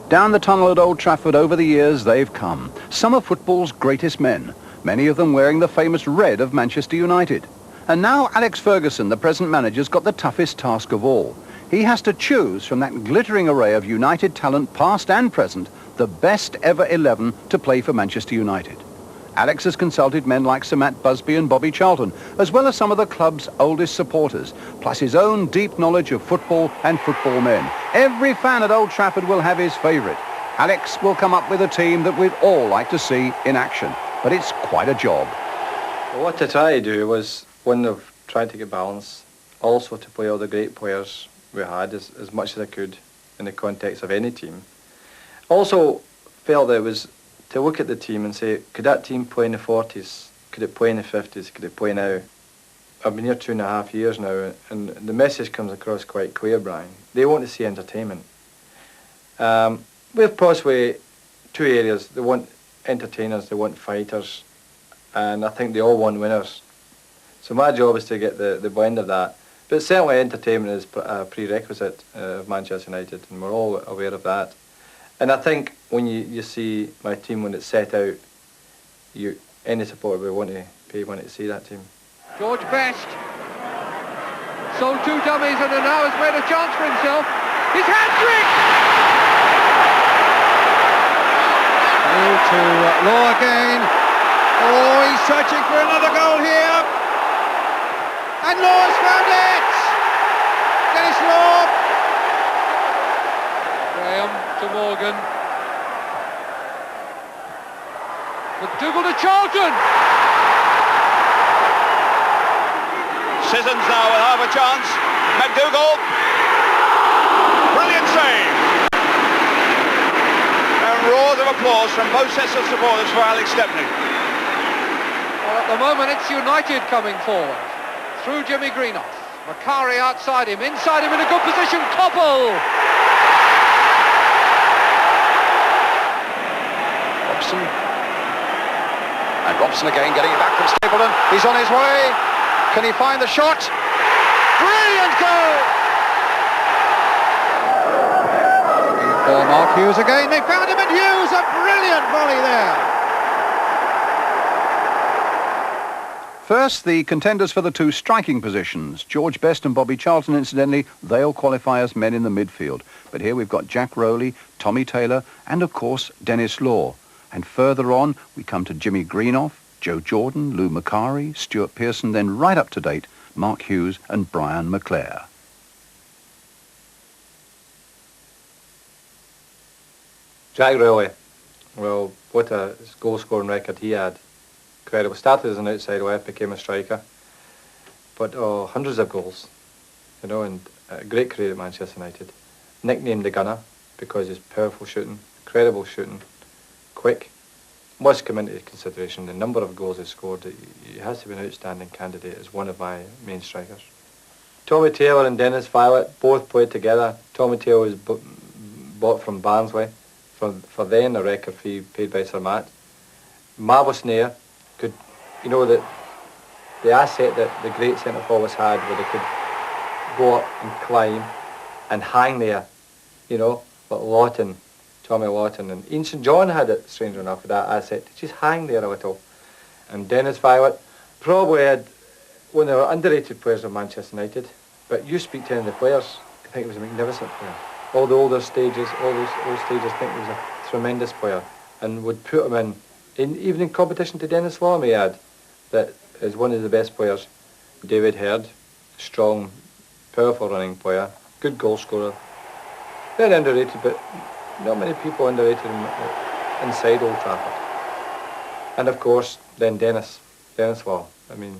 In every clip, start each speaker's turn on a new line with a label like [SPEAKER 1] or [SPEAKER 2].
[SPEAKER 1] Down the tunnel at Old Trafford over the years they've come. Some of football's greatest men, many of them wearing the famous red of Manchester United. And now Alex Ferguson, the present manager, has got the toughest task of all. He has to choose from that glittering array of United talent, past and present, the best ever 11 to play for Manchester United. Alex has consulted men like Sir Matt Busby and Bobby Charlton, as well as some of the club's oldest supporters, plus his own deep knowledge of football and football men. Every fan at Old Trafford will have his favourite. Alex will come up with a team that we'd all like to see in action, but it's quite a job.
[SPEAKER 2] Well, what I tried to do was, one of trying to get balance, also to play all the great players we had as much as I could in the context of any team. Also felt that it was to look at the team and say, could that team play in the 40s? Could it play in the 50s? Could it play now? I've been here 2.5 years now, and the message comes across quite clear, Brian. They want to see entertainment. We have possibly two areas. They want entertainers, they want fighters, and I think they all want winners. So my job is to get the blend of that. But certainly entertainment is a prerequisite of Manchester United, and we're all aware of that. And I think when you see my team when it's set out, any supporter will want to pay money to see that team.
[SPEAKER 3] George Best sold two dummies and now has made a chance for himself. His hat-trick!
[SPEAKER 4] To Law again. Oh, he's searching for another goal here. And Law's found it! Dennis Law.
[SPEAKER 3] Graham to Morgan. McDougall to Charlton.
[SPEAKER 5] Sissons now will have a chance. McDougall. Brilliant save. And roars of applause from both sets of supporters for Alex Stepney.
[SPEAKER 3] Well, at the moment it's United coming forward. Through Jimmy Greenough. Macari outside him, inside him in a good position. Koppel.
[SPEAKER 1] Robson. And Robson again getting it back from Stapleton. He's on his way. Can he find the shot? Brilliant goal!
[SPEAKER 4] For Mark Hughes again. They found him, and Hughes, a brilliant volley there.
[SPEAKER 1] First, the contenders for the two striking positions. George Best and Bobby Charlton, incidentally, they'll qualify as men in the midfield. But here we've got Jack Rowley, Tommy Taylor, and of course, Dennis Law. And further on, we come to Jimmy Greenough, Joe Jordan, Lou Macari, Stuart Pearson, then right up to date, Mark Hughes and Brian McClare.
[SPEAKER 2] Jack Rowley, well, what a goal-scoring record he had. Incredible. Started as an outside left, became a striker. But hundreds of goals, and a great career at Manchester United. Nicknamed the Gunner because his powerful shooting, incredible shooting, quick. Must come into consideration. The number of goals he scored, he has to be an outstanding candidate as one of my main strikers. Tommy Taylor and Dennis Violet both played together. Tommy Taylor was bought from Barnsley for then a record fee paid by Sir Matt. Marvellous Nair. Could, that the asset that the great centre forwards had, where they could go up and climb and hang there, but Lawton, Tommy Lawton, and Ian St John had it, strangely enough, with that asset to just hang there a little. And Dennis Violet probably had one of the underrated players of Manchester United, but you speak to any of the players, I think he was a magnificent player. All the older stages, all those old stages, I think he was a tremendous player, and would put him even in competition to Dennis Law, may I add, that is one of the best players. David Herd, strong, powerful running player, good goal scorer. Very underrated, but not many people underrated him inside Old Trafford. And of course, then Dennis Law. I mean,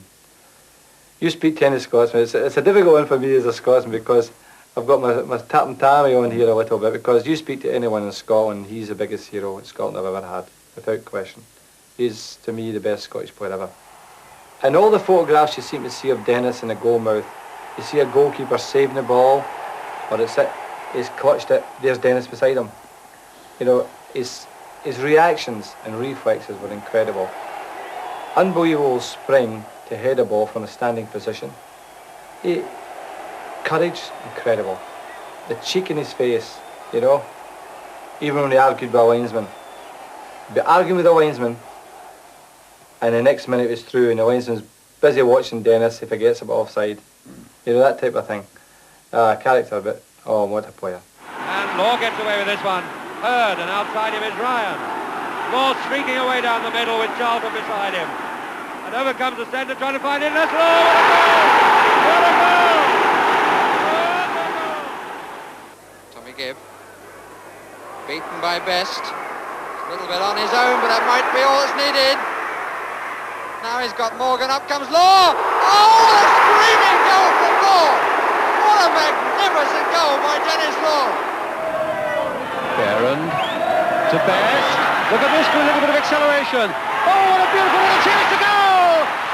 [SPEAKER 2] you speak to any Scotsman, it's a difficult one for me as a Scotsman because I've got my tap and tammy on here a little bit, because you speak to anyone in Scotland, he's the biggest hero that Scotland have ever had, without question. He's, to me, the best Scottish player ever. And all the photographs you seem to see of Dennis in the goal mouth, you see a goalkeeper saving the ball, or he's clutched it, there's Dennis beside him. His reactions and reflexes were incredible. Unbelievable spring to head a ball from a standing position. Courage, incredible. The cheek in his face, even when he argued with a linesman. He'd be arguing with a linesman, and the next minute it was through, and the linesman's busy watching Dennis, he forgets about offside. You know, that type of thing. Character, but oh, what a player.
[SPEAKER 3] And Law gets away with this one. Hurd, and outside him is Ryan. Law streaking away down the middle with Charlton beside him. And over comes the centre trying to find it. That's Law! What a goal! What a goal! Tommy Gibb. Beaten by Best. A little bit on his own, but that might be all that's needed. Now he's got Morgan. Up comes Law! Oh, a screaming goal from Law! What a magnificent goal by Dennis Law!
[SPEAKER 4] Berend to Best. Look at this for a little bit of acceleration. Oh, what a beautiful little chance to go!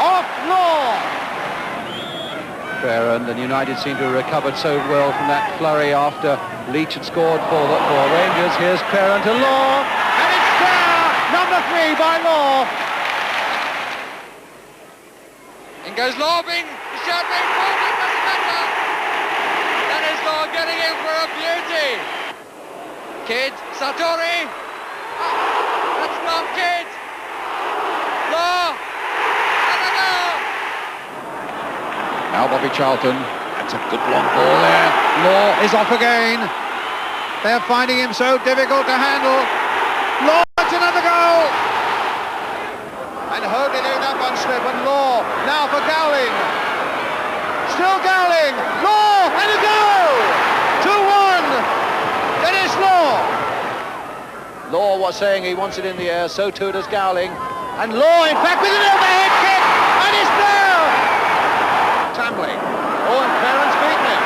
[SPEAKER 4] Off Law! Berend and United seem to have recovered so well from that flurry after Leach had scored for Rangers. Here's Berend to Law, and it's there! Number 3 by Law.
[SPEAKER 3] In goes Law, being the shot being pulled, it doesn't matter. Dennis Law getting in for a beauty. Kidd, Sartori. That's not Kidd. Law. And a goal.
[SPEAKER 4] Now Bobby Charlton. That's a good long ball there. Law is off again. They're finding him so difficult to handle. Law, that's another goal. And Hogan in up on slip, and Law now for Gowling. Still Gowling. Law, and a goal. 2-1. Dennis Law. Law was saying he wants it in the air, so too does Gowling. And Law, in fact, with an overhead kick, and it's there. Tambling. Oh, and Clarence beaten him.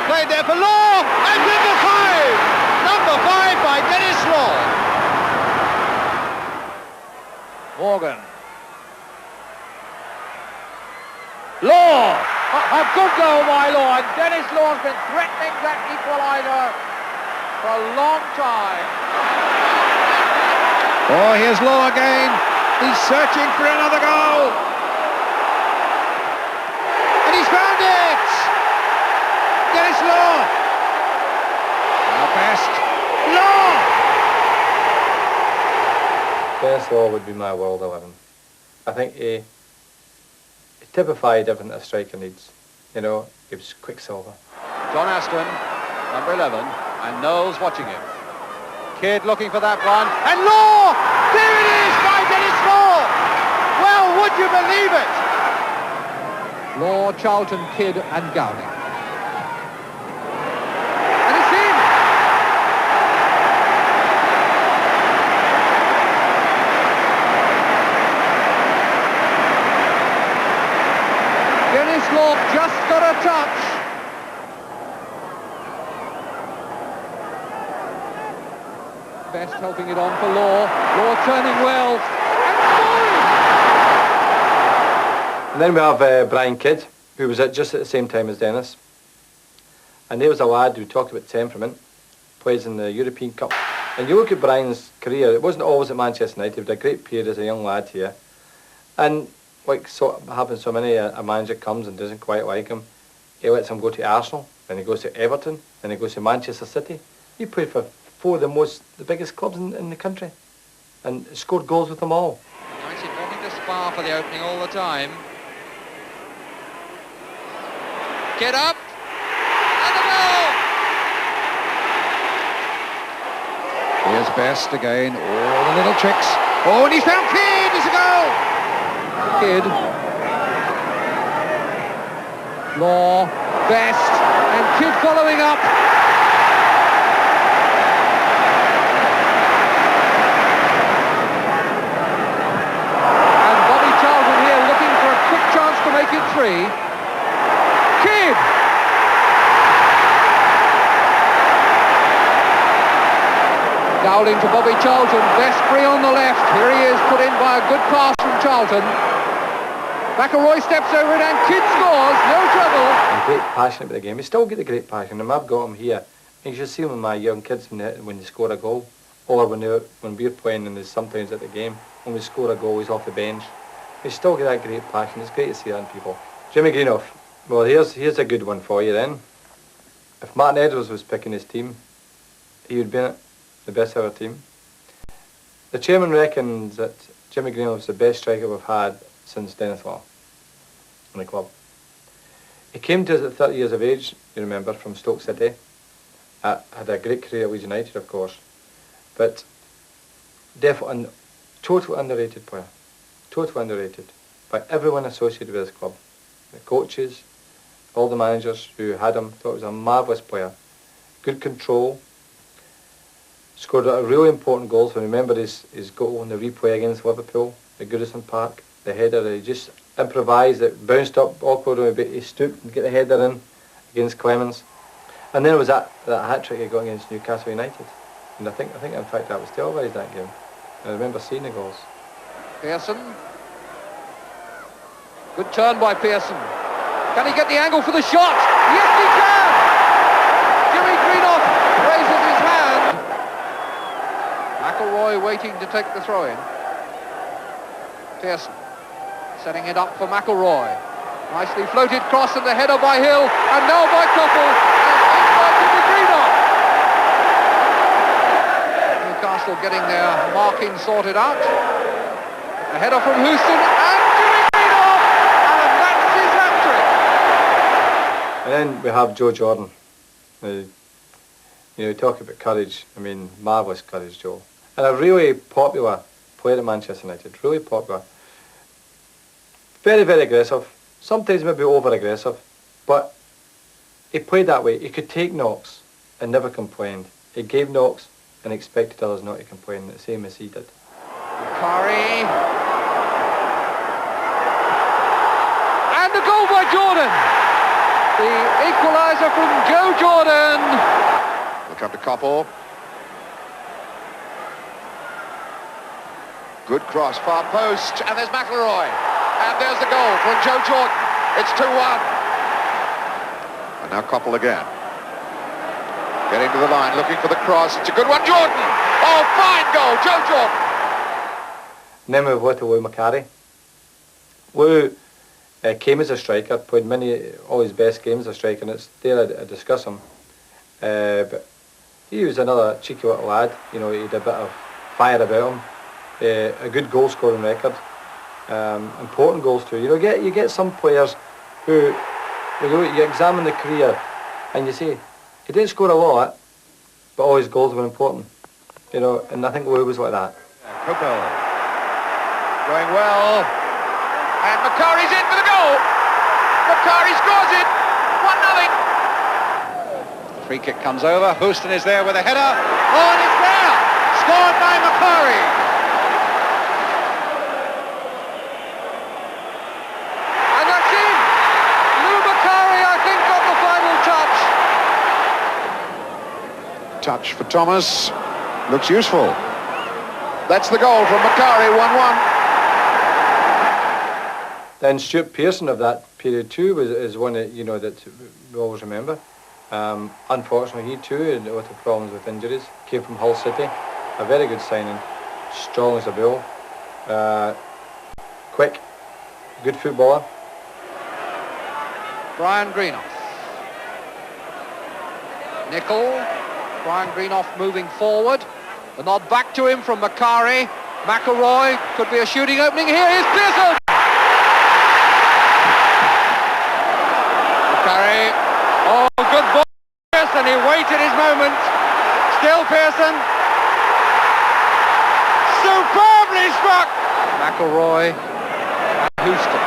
[SPEAKER 4] Played there for Law, and number 5. Number 5 by Dennis Law. Morgan. Law! A good goal by Law, and Dennis Law's been threatening that equaliser for a long time. Oh, here's Law again. He's searching for another goal. And he's found it! Dennis Law. Now Best. Law!
[SPEAKER 2] Dennis Law would be my world 11. I think he typified everything a striker needs. You know, he was quicksilver.
[SPEAKER 4] John Aston, number 11, and Knowles watching him. Kidd looking for that one, and Law! There it is by Dennis Law! Well, would you believe it? Law, Charlton, Kidd and Gowling. And it's in! Dennis Law just got a touch. Best helping it on for Law. Law turning well.
[SPEAKER 2] And then we have Brian Kidd, who was at just at the same time as Dennis. And there was a lad who talked about temperament, plays in the European Cup. And you look at Brian's career, it wasn't always at Manchester United. He had a great period as a young lad here. And like so happens so many, a manager comes and doesn't quite like him. He lets him go to Arsenal, then he goes to Everton, then he goes to Manchester City. He played for 4 of the biggest clubs in the country, and scored goals with them all.
[SPEAKER 3] United wanting to spar for the opening all the time. Get up, and a goal!
[SPEAKER 4] Here's Best again, all the little tricks. Oh, and he's found Kidd, it's a goal! Kidd. Law, Best, and Kidd following up. And Bobby Charlton here looking for a quick chance to make it 3. Kidd! Dowling to Bobby Charlton, Best free on the left. Here he is, put in by a good pass from Charlton. McElroy steps over it and Kidd scores, no trouble.
[SPEAKER 2] And great passion about the game. We still get the great passion, and I've got him here. And you should see them with my young kids when they score a goal, or when we're playing and there's sometimes at the game, when we score a goal, he's off the bench. We still get that great passion. It's great to see that in people. Jimmy Greenough. Well, here's a good one for you then. If Martin Edwards was picking his team, he would be in it. the best ever team. The chairman reckons that Jimmy Greenall was the best striker we've had since Dennis Law in the club. He came to us at 30 years of age, you remember, from Stoke City. Had a great career at Leeds United, of course, but definitely total underrated player. Totally underrated by everyone associated with this club. The coaches, all the managers who had him thought he was a marvellous player. Good control. Scored a really important goal. So remember his goal in the replay against Liverpool, at Goodison Park. The header, he just improvised it, bounced up awkwardly, but he stooped and get the header in against Clemens. And then it was that hat-trick he got against Newcastle United. And I think in fact that was televised, that game. I remember seeing the goals.
[SPEAKER 4] Pearson. Good turn by Pearson. Can he get the angle for the shot? Yes, he can! Jimmy Greenough raises his hand. McElroy waiting to take the throw-in. Pearson setting it up for McElroy. Nicely floated cross and the header by Hill, and now by Coppell, and in by Jimmy Greenough. Newcastle getting their marking sorted out. A header from Houston, and Jimmy Greenough, and that's his hat-trick.
[SPEAKER 2] And then we have Joe Jordan. You know, talk about courage. I mean, marvellous courage, Joe. And a really popular player at Manchester United, really popular. Very, very aggressive. Sometimes maybe over-aggressive, but he played that way. He could take knocks and never complained. He gave knocks and expected others not to complain, the same as he did.
[SPEAKER 4] Curry. And a goal by Jordan. The equaliser from Joe Jordan. Look up to Coppell. Good cross, far post, and there's McElroy. And there's the goal from Joe Jordan. It's 2-1. And now Coppell again. Getting to the line, looking for the cross. It's a good one, Jordan. Oh, fine goal, Joe Jordan.
[SPEAKER 2] And then we have Lou Macari. Lou came as a striker, played all his best games as a striker, and it's there I discuss him. But he was another cheeky little lad. You know, he had a bit of fire about him. A good goal scoring record. Important goals too. You know, you get some players who you examine the career and you say he didn't score a lot, but all his goals were important. You know, and I think Lou was like that.
[SPEAKER 4] Coppell going well, and Macari's in for the goal. Macari scores it. 1-0. Free kick comes over. Houston is there with a header. Oh, and it's there. Scored by Macari. Touch for Thomas. Looks useful. That's the goal from Macari, 1-1.
[SPEAKER 2] Then Stuart Pearson of that period too is one that, you know, that we always remember. Unfortunately, he too had a lot of problems with injuries. Came from Hull City. A very good signing. Strong as a bull. Quick. Good footballer.
[SPEAKER 4] Brian Greenough. Nickel. Brian Greenough moving forward. The nod back to him from Macari. McElroy, could be a shooting opening here. Here's Pearson! Macari. Oh, good ball. Pearson, he waited his moment. Still Pearson. Superbly struck! McElroy and Houston.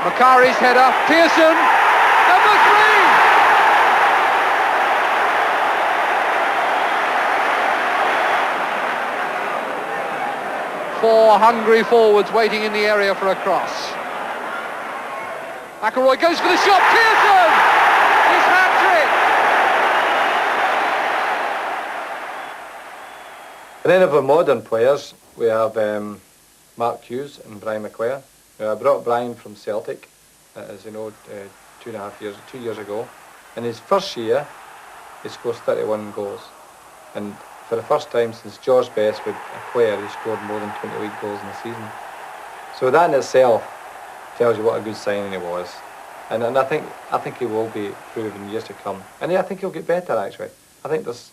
[SPEAKER 4] Macari's header. Pearson. Number 3! Four hungry forwards waiting in the area for a cross. McElroy goes for the shot. Pearson! His hat-trick!
[SPEAKER 2] And then of the modern players, we have Mark Hughes and Brian McClare. I brought Brian from Celtic, as you know, 2 years ago. In his first year, he scores 31 goals. And for the first time since George Best, with a player, he scored more than 20 league goals in a season. So that in itself tells you what a good signing he was. And I think he will be improved in years to come. And I think he'll get better, actually. I think there's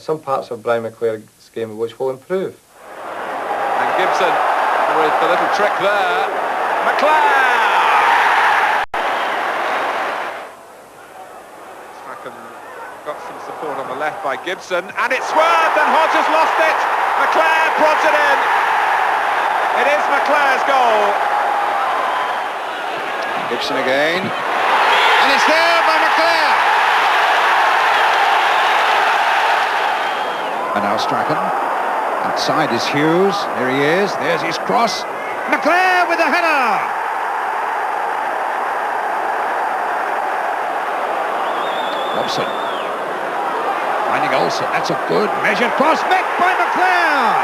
[SPEAKER 2] some parts of Brian McClare's game which will improve.
[SPEAKER 5] And Gibson with the little trick there. McClare! Strachan got some support on the left by Gibson, and it's swerved, and Hodge has lost it. McClare prods it in. It is McClare's goal.
[SPEAKER 4] Gibson again, and it's there by McClare. And now Strachan. Outside is Hughes. Here he is. There's his cross. McClare with the header. Robson. Finding Olsen. That's a good measured cross. Met by McClare.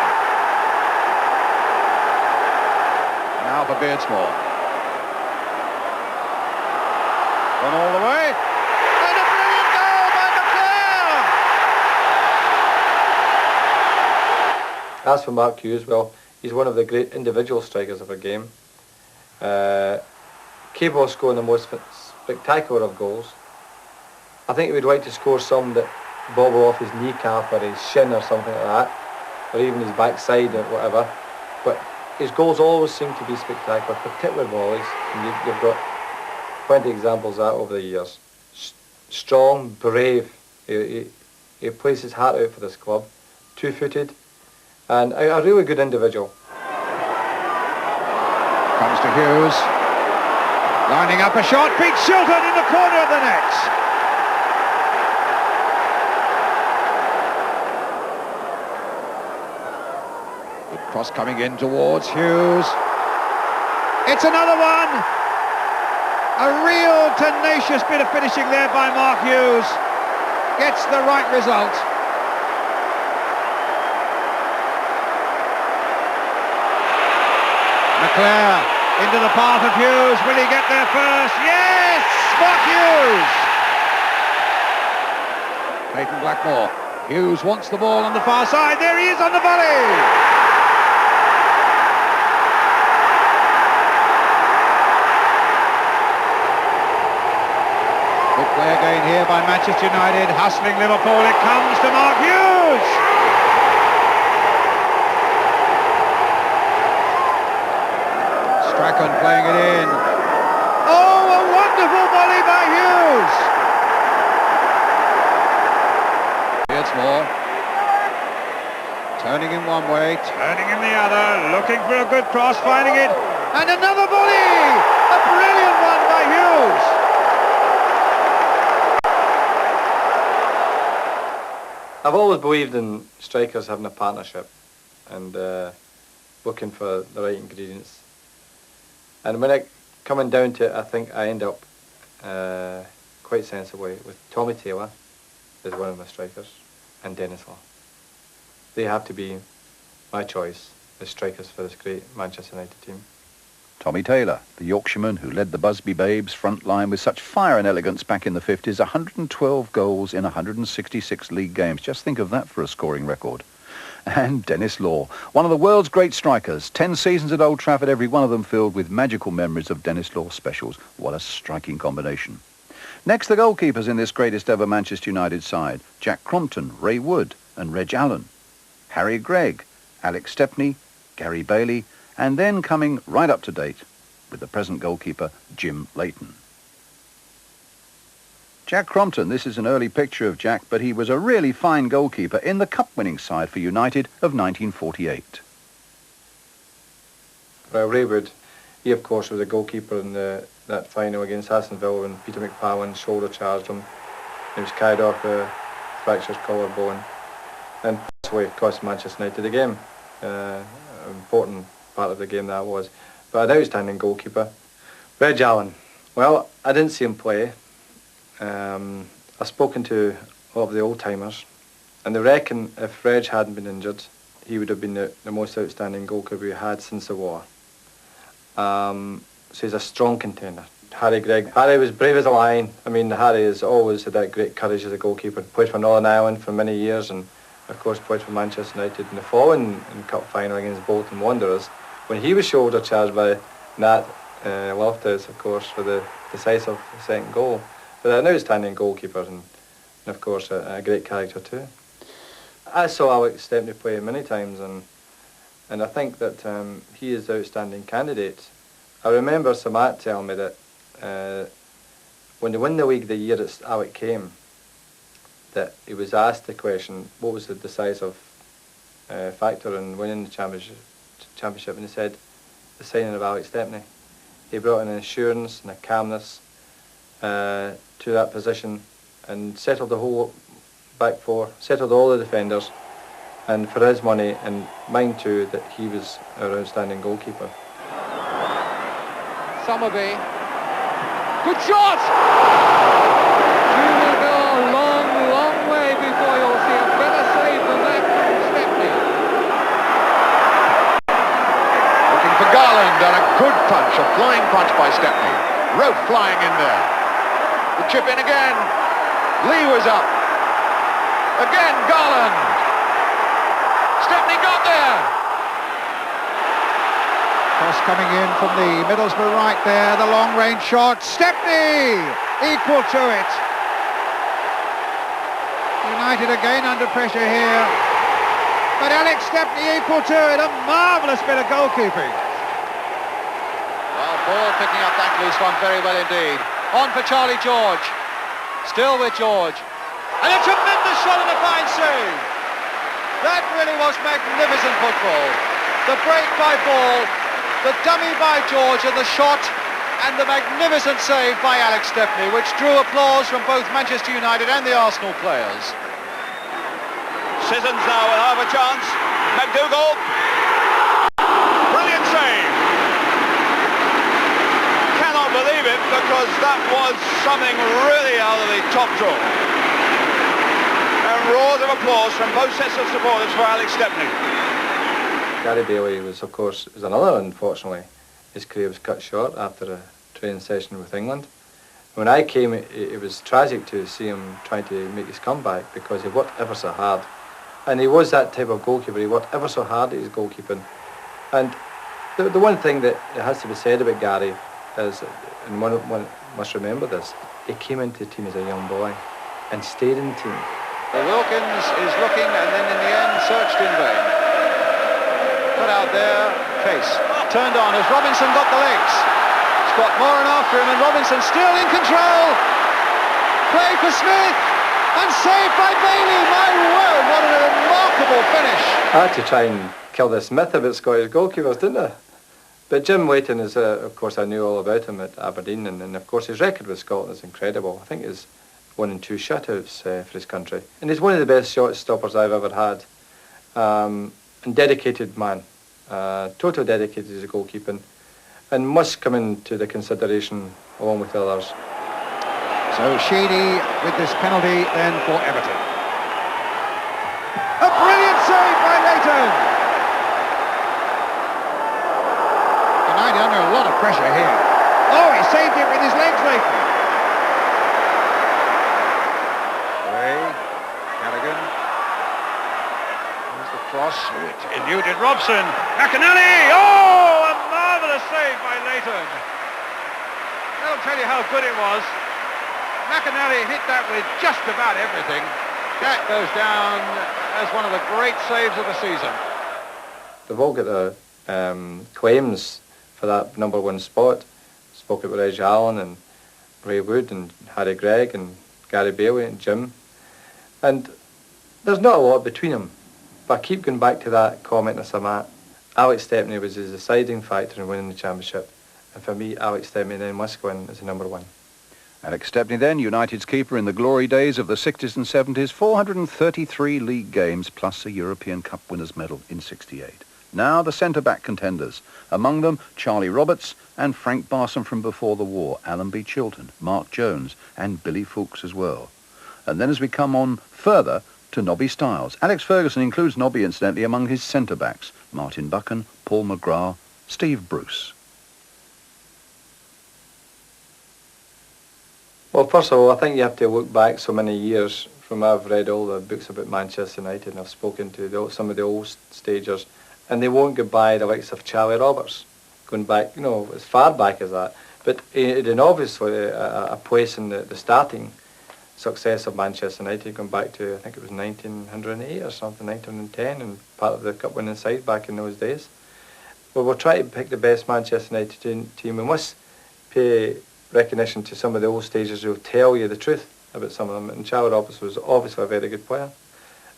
[SPEAKER 4] Now for Beardsmore. Gone all the way. And a brilliant goal by McClare.
[SPEAKER 2] As for Mark Hughes, well, he's one of the great individual strikers of our game. Capable of scoring the most spectacular of goals. I think he would like to score some that bobble off his kneecap or his shin or something like that, or even his backside or whatever. But his goals always seem to be spectacular, particularly volleys. And you've got plenty of examples of that over the years. Strong, brave. He plays his heart out for this club. Two-footed, and a really good individual.
[SPEAKER 4] Comes to Hughes. Lining up a shot. Beats Shilton in the corner of the net. Good cross coming in towards Hughes. It's another one. A real tenacious bit of finishing there by Mark Hughes. Gets the right result. McClare into the path of Hughes. Will he get there first? Yes! Mark Hughes! Clayton Blackmore. Hughes wants the ball on the far side. There he is on the volley! Good play again here by Manchester United. Hustling Liverpool. It comes to Mark Hughes! Strachan playing it in. Oh, a wonderful volley by Hughes! Beardsmore. Turning in one way, turning in the other, looking for a good cross, finding it, and another volley! A brilliant one by Hughes!
[SPEAKER 2] I've always believed in strikers having a partnership and looking for the right ingredients. And when coming down to it, I think I end up quite sensibly with Tommy Taylor as one of my strikers and Dennis Law. They have to be my choice as strikers for this great Manchester United team.
[SPEAKER 1] Tommy Taylor, the Yorkshireman who led the Busby Babes front line with such fire and elegance back in the 50s, 112 goals in 166 league games. Just think of that for a scoring record. And Dennis Law, one of the world's great strikers. 10 seasons at Old Trafford, every one of them filled with magical memories of Dennis Law specials. What a striking combination. Next, the goalkeepers in this greatest ever Manchester United side. Jack Crompton, Ray Wood and Reg Allen. Harry Gregg, Alex Stepney, Gary Bailey, and then coming right up to date with the present goalkeeper, Jim Leighton. Jack Crompton, this is an early picture of Jack, but he was a really fine goalkeeper in the cup-winning side for United of 1948.
[SPEAKER 2] Well, Ray Wood, he of course was a goalkeeper in that final against Aston Villa when Peter McParlin shoulder charged him. He was carried off a fractured collarbone and possibly cost Manchester United the game. An important part of the game that was. But an outstanding goalkeeper. Reg Allen, well, I didn't see him play. I've spoken to a lot of the old-timers, and they reckon if Reg hadn't been injured, he would have been the most outstanding goalkeeper we had since the war. So he's a strong contender. Harry Gregg. Harry was brave as a lion. I mean, Harry has always had that great courage as a goalkeeper. Played for Northern Ireland for many years, and of course played for Manchester United in the following cup final against Bolton Wanderers, when he was shoulder charged by Nat Loftus, of course, for the decisive second goal. But an outstanding goalkeeper and of course a great character too. I saw Alex Stepney play many times and I think that he is the outstanding candidate. I remember Samat telling me that when they won the league the year that Alex came, that he was asked the question, what was the decisive factor in winning the championship, and he said, the signing of Alex Stepney. He brought in an assurance and a calmness to that position and settled the whole back four, settled all the defenders, and for his money and mine too, that he was our outstanding goalkeeper.
[SPEAKER 4] Summerby. Good shot! You will go a long, long way before you'll see a better save than that from Stepney. Looking for Garland and a good punch, a flying punch by Stepney. Rope flying in there. The chip in again. Lee was up. Again Garland. Stepney got there. Cross coming in from the Middlesbrough right there, the long-range shot. Stepney equal to it. United again under pressure here. But Alex Stepney equal to it. A marvellous bit of goalkeeping. Well, ball picking up that loose one very well indeed. On for Charlie George. Still with George. And a tremendous shot and a fine save. That really was magnificent football. The break by Ball, the dummy by George, and the shot and the magnificent save by Alex Stepney, which drew applause from both Manchester United and the Arsenal players.
[SPEAKER 5] Sissons now will have a chance. McDougall. Brilliant save. Cannot believe it, because that was something really out of the top drawer. And roars of applause from both sets of supporters for Alex Stepney.
[SPEAKER 2] Gary Bailey was, of course, another, unfortunately. His career was cut short after a training session with England. When I came, it was tragic to see him trying to make his comeback, because he worked ever so hard. And he was that type of goalkeeper. He worked ever so hard at his goalkeeping. And the one thing that has to be said about Gary is, and one must remember this, he came into the team as a young boy and stayed in the team.
[SPEAKER 4] Wilkins is looking and then in the end searched in vain. Put out there, Case. Turned on as Robinson got the legs. Scott Moran after him and Robinson still in control. Play for Smith and saved by Bailey. My word, what a remarkable finish.
[SPEAKER 2] I had to try and kill this myth about Scottish goalkeepers, didn't I? But Jim Leighton is, of course, I knew all about him at Aberdeen, and of course his record with Scotland is incredible. I think it's 1 and 2 shutouts for his country. And he's one of the best shot stoppers I've ever had. And dedicated man. Totally dedicated to his goalkeeping. And must come into the consideration along with others.
[SPEAKER 4] So Sheedy with this penalty then for Everton. A brilliant save by Leighton. United under a lot of pressure here. Oh, he saved it with his legs, Leighton. Callaghan. Here's the cross. It eluded Robson. McAnally. Oh, a marvellous save by Leighton. I'll tell you how good it was. McAnally hit that with just about everything. That goes down as one of the great saves of the season.
[SPEAKER 2] They've all got their claims for that number 1 spot. Spoke about Reggie Allen and Ray Wood and Harry Gregg and Gary Bailey and Jim. And there's not a lot between them. But I keep going back to that comment of Samat. Alex Stepney was his deciding factor in winning the championship. And for me, Alex Stepney then must go in as the number 1.
[SPEAKER 1] Alex Stepney then, United's keeper in the glory days of the 60s and 70s, 433 league games plus a European Cup winners' medal in 68. Now the centre-back contenders, among them Charlie Roberts and Frank Barson from before the war, Alan B. Chilton, Mark Jones and Billy Foulkes as well. And then as we come on further to Nobby Stiles, Alex Ferguson includes Nobby incidentally among his centre-backs, Martin Buchan, Paul McGrath, Steve Bruce.
[SPEAKER 2] Well, first of all, I think you have to look back so many years. From I've read all the books about Manchester United and I've spoken to some of the old stagers, and they won't get by the likes of Charlie Roberts, going back, as far back as that. But he had an obviously a place in the starting success of Manchester United, going back to, I think it was 1908 or something, 1910, and part of the cup winning side back in those days. Well, we're trying to pick the best Manchester United team. We must pay recognition to some of the old stagers who will tell you the truth about some of them. And Charlie Roberts was obviously a very good player.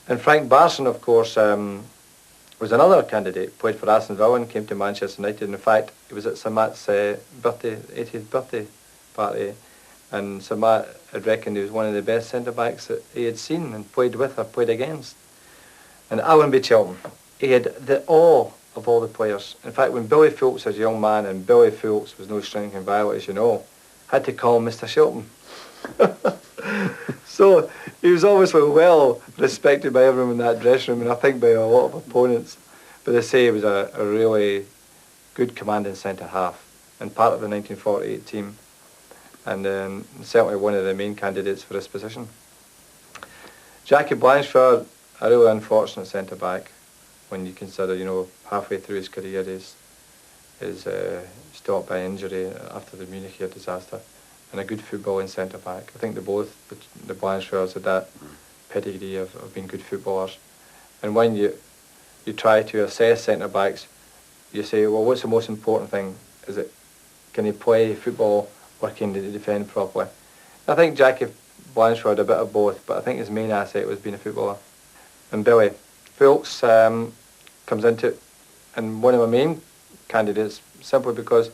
[SPEAKER 2] And Frank Barson, of course, was another candidate. Played for Aston Villa and came to Manchester United. And in fact, he was at Sir Matt's 80th birthday party. And Sir Matt had reckoned he was one of the best centre-backs that he had seen and played with or played against. And Alan B. Chilton, he had the awe of all the players. In fact, when Billy Phillips was a young man, and Billy Phillips was no stranger in Violet, as you know, had to call him Mr. Chilton. So he was obviously well respected by everyone in that dressing room, and I think by a lot of opponents. But they say he was a really good commanding centre-half and part of the 1948 team, and certainly one of the main candidates for this position. Jackie Blanchford, a really unfortunate centre-back when you consider, you know, halfway through his career is stopped by injury after the Munich disaster, and a good footballing centre-back. I think the Blanchfords had that pedigree of being good footballers. And when you try to assess centre-backs, you say, well, what's the most important thing? Is it, can he play football or can he defend properly? I think Jackie Blanchford had a bit of both, but I think his main asset was being a footballer. And Billy Phillips comes into it, and one of my main candidates, simply because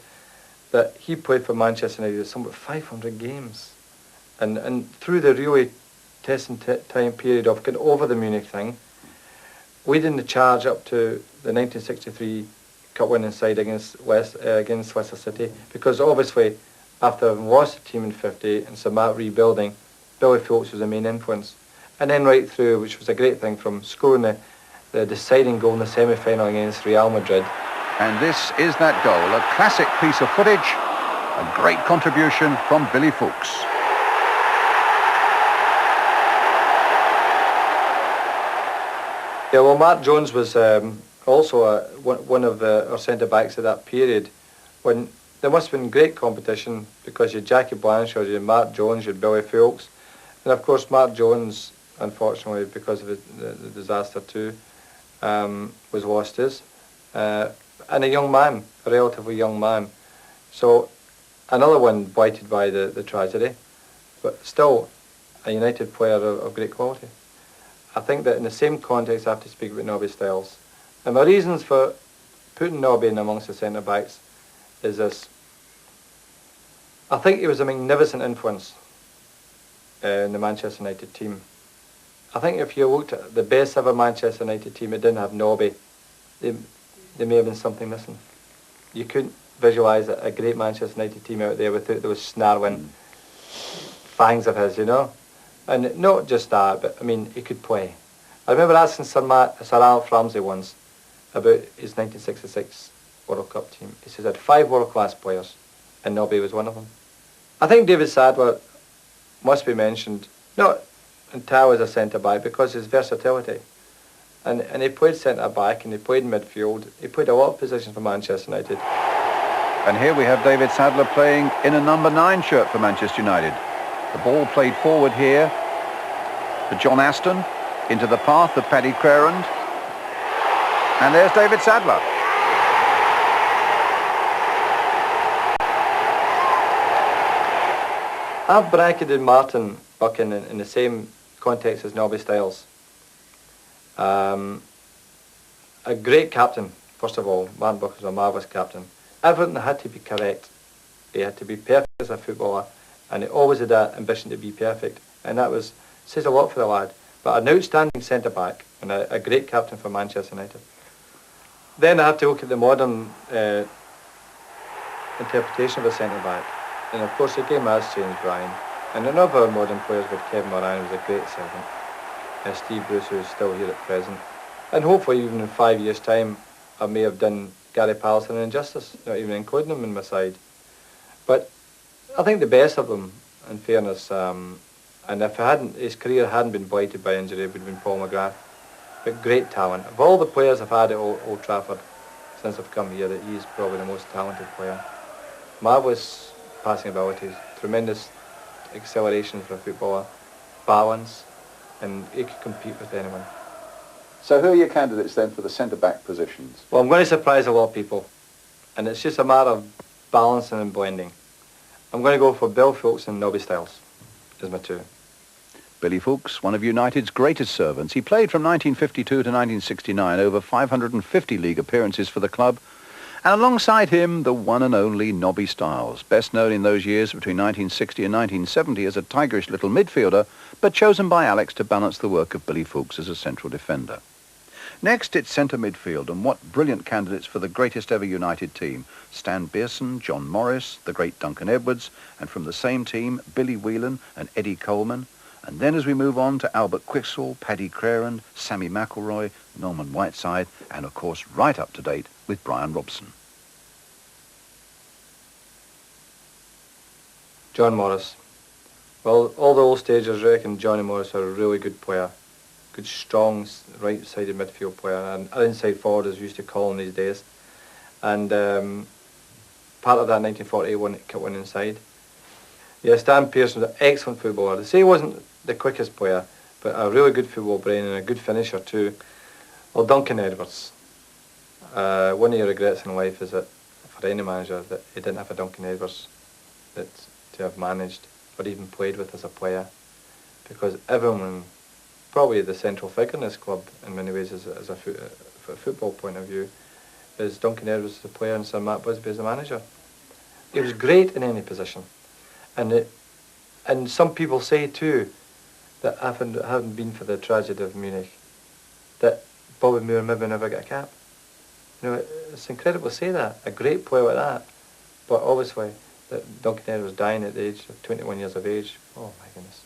[SPEAKER 2] that he played for Manchester United somewhat 500 games, and through the really testing time period of getting over the Munich thing, leading the charge up to the 1963 cup winning side against Leicester City, because obviously after having lost the team in 50 and Sir Matt rebuilding, Billy Phillips was the main influence, and then right through, which was a great thing, from scoring the deciding goal in the semi-final against Real Madrid.
[SPEAKER 1] And this is that goal, a classic piece of footage, a great contribution from Billy Phillips.
[SPEAKER 2] Yeah, well, Mark Jones was also one of our centre-backs at that period, when there must have been great competition, because you had Jackie Blanchard, you had Mark Jones, you had Billy Phillips, and of course Mark Jones, unfortunately, because of the disaster too, was lost his. And a young man, a relatively young man. So another one blighted by the tragedy, but still a United player of great quality. I think that in the same context I have to speak about Nobby Stiles. And my reasons for putting Nobby in amongst the centre-backs is this. I think he was a magnificent influence in the Manchester United team. I think if you looked at the best ever Manchester United team, it didn't have Nobby. There may have been something missing. You couldn't visualise a great Manchester United team out there without those snarling fangs of his, you know. And not just that, but I mean, he could play. I remember asking Sir Alf Ramsey once about his 1966 World Cup team. He says he had 5 world-class players, and Nobby was one of them. I think David Sadler must be mentioned, not entirely as a centre-back, because his versatility. And he played centre-back, and he played in midfield. He played a lot of positions for Manchester United.
[SPEAKER 1] And here we have David Sadler playing in a number 9 shirt for Manchester United. The ball played forward here for John Aston, into the path of Paddy Crerand. And there's David Sadler.
[SPEAKER 2] I've bracketed Martin Buchan in the same context as Nobby Stiles. A great captain, first of all. Martin Buchan was a marvellous captain. Everything had to be correct. He had to be perfect as a footballer, and he always had that ambition to be perfect. And that says a lot for the lad. But an outstanding centre-back and a great captain for Manchester United. Then I have to look at the modern interpretation of a centre-back. And of course the game has changed, Brian. And none of our modern players, but Kevin Moran was a great servant. Steve Bruce, who is still here at present. And hopefully even in 5 years' time, I may have done Gary Pallister an injustice, not even including him in my side. But I think the best of them, in fairness, and if his career hadn't been blighted by injury, it would have been Paul McGrath. But great talent. Of all the players I've had at Old Trafford since I've come here, that he's probably the most talented player. Marvellous passing abilities, tremendous acceleration for a footballer, balance, and he could compete with anyone.
[SPEAKER 1] So who are your candidates then for the centre-back positions?
[SPEAKER 2] Well, I'm going to surprise a lot of people, and it's just a matter of balancing and blending. I'm going to go for Bill Fulks and Nobby Stiles as my two.
[SPEAKER 1] Billy Fulks, one of United's greatest servants. He played from 1952 to 1969, over 550 league appearances for the club. And alongside him, the one and only Nobby Stiles, best known in those years between 1960 and 1970 as a tigerish little midfielder, but chosen by Alex to balance the work of Billy Fulks as a central defender. Next, it's centre midfield, and what brilliant candidates for the greatest ever United team. Stan Pearson, John Morris, the great Duncan Edwards, and from the same team, Billy Whelan and Eddie Coleman. And then as we move on to Albert Quixall, Paddy Crerand, Sammy McElroy, Norman Whiteside, and of course right up to date with Brian Robson.
[SPEAKER 2] John Morris. Well, all the old stagers reckon Johnny Morris was a really good player. Good, strong, right-sided midfield player, and an inside forward as we used to call him these days. And part of that 1941 kit went inside. Yeah, Stan Pearson was an excellent footballer. They say he wasn't the quickest player, but a really good football brain and a good finisher too. Well, Duncan Edwards. One of your regrets in life is that for any manager that he didn't have a Duncan Edwards that to have managed or even played with as a player, because everyone, probably the central figure in this club in many ways as a football point of view, is Duncan Edwards as a player and Sir Matt Busby as a manager. He was great in any position, and some people say too that hadn't been for the tragedy of Munich, that Bobby Moore maybe never got a cap. You know, it's incredible to say that, a great player like that, but obviously that Duncan Edwards dying at the age of 21 years of age. Oh my goodness.